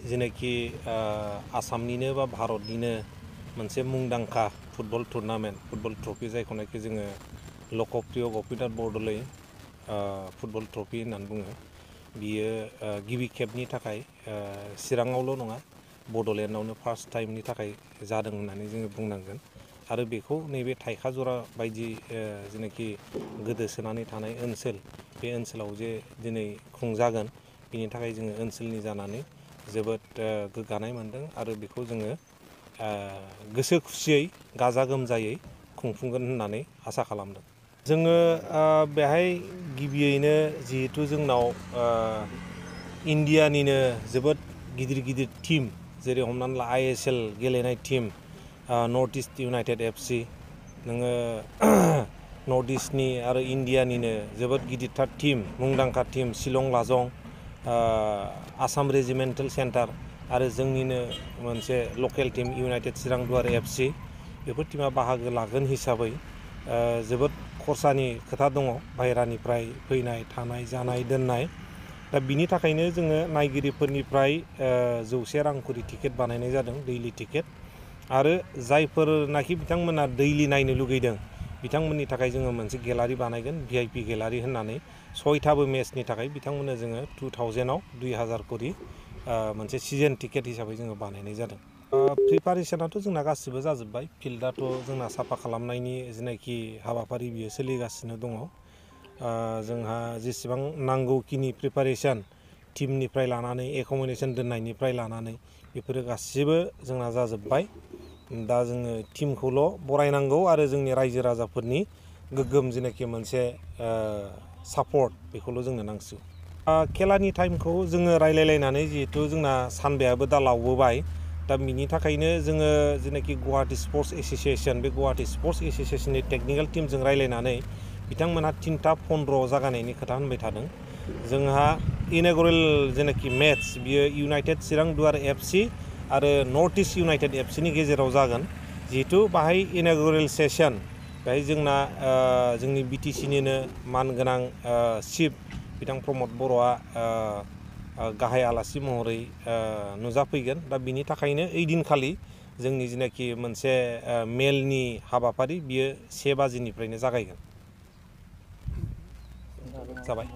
जेनाखि आसामनिनो बा भारतनिनो मोनसे मुंदांखा फुटबल टुर्नामेन्ट फुटबल ट्रफी जायखौनाखि जोङो लकप्रिय गपिनाथ बरदलै फुटबल ट्रफी होननानै बुङो। बियो गिबि खेबनि थाखाय चिराङावल' नङा बड'लेण्डआवनो फार्स्ट टाइमनि थाखाय जादों होननानै जोङो बुंनांगोन। आरो बेखौ नैबे थाइखाजरा बायदि जेनाखि गोदोसोनानै थानाय ओनसोल बे ओनसोलाव जे दिनै खुंजागोन बिनि थाखाय जोङो ओनसोलनि जानानै जोबोद गोग्गानाय मोनदों आरो बेखौ जोङो गोसो खुसियै गाजा गोमजायै खुंफुंगोन होननानै आसा खालामदों। जोङो बेहाय गिबियैनो जिहेतु जोंनाव इन्डियानिनो जोबोद गिदिर गिदिर टीम जेरै हमनानै ला ISL गेलेनाय team north east United FC नोङो नर्थ इस्टनि आरो इन्डियानिनो जोबोद गिदिरथार टीम मुंदांखा टीम शिलं लाजं आसाम रेजिमेन्टेल सेन्टार आरो जोंनिनो मोनसे लकेल टीम इउनाइटेड चिरां दुवार FC बेफोर टीमा बाहागो लागोन हिसाबै जोबोद खरसानि खोथा दङ बाहेरानिफ्राय फैनाय थानाय जानाय दोननाय दा बिनि थाखायनो जोङो नायगिरिफोरनिफ्राय 100 रां खरि टिकेट बानायनाय जादों दैलि टिकेट आरो जायफोरनाखि बिथांमोना दैलि नायनो लुगैदों बिथांमोननि थाखाय जोङो मोनसे गेलारि बानायगोन VIP गेलारि होननानै 6थाबो मेचनि थाखाय बिथांमोननो जोङो 2000आव 2000 खरि मोनसे सिजन टिकेट हिसाबै जोङो बानायनाय जादों। प्रिपारेसनाथ' जोंना गासिबो जाजोब्बाय फिल्डआथ' जोंना साफा खालामनायनि जेनाखि हाबाफारि बियो सोलिगासिनो दङ। जोंहा जेसेबां नांगौखिनि प्रिपारेसन टीमनिफ्राय लानानै एकमडेसन दोननायनिफ्राय लानानै बेफोरो गासिबो जोंना जाजोब्बाय। दा जोङो टीमखौल' बरायनांगौ आरो जोंनि रायजो राजाफोरनि गोग्गोम जेनाखि मोनसे सापर्ट बेखौल' जोंनो नांसिगौ। खेलानि टाइमखौ जोङो रायलायलायनानै जिहेथु जोंना सानबायाबो दा लावबोबाय दा बिनि थाखायनो जोङो जेनाखि गुवाहाटी स्पर्ट्स एस'सिएशन बे गुवाहाटी स्पर्ट्स एस'सिएशननि टेकनिकेल टीमजों रायलायनानै बिथांमोनहा 3:15 जागायनायनि खोथा होनबाय थादों। जोंहा इनगुरेल जेनाखि मेट्स बियो इउनाइटेड चिरां दुवार FC आरो नर्थ इस्ट इउनाइटेड FCनि गेजेराव जागोन। जिहेतु बाहाय इनगुरेल सेसन बेहाय जोंना जोंनि BTCनिनो मानगोनां चिफ बिथां प्रमद बर'आ गाहाय आलासि महरै नुजाफैगोन। दा बिनि थाखायनो ओइदिनखालि जोंनि जेनाखि मोनसे मेलनि हाबाफारि बियो 1 बाजिनिफ्रायनो जागायगोन। जाबाय।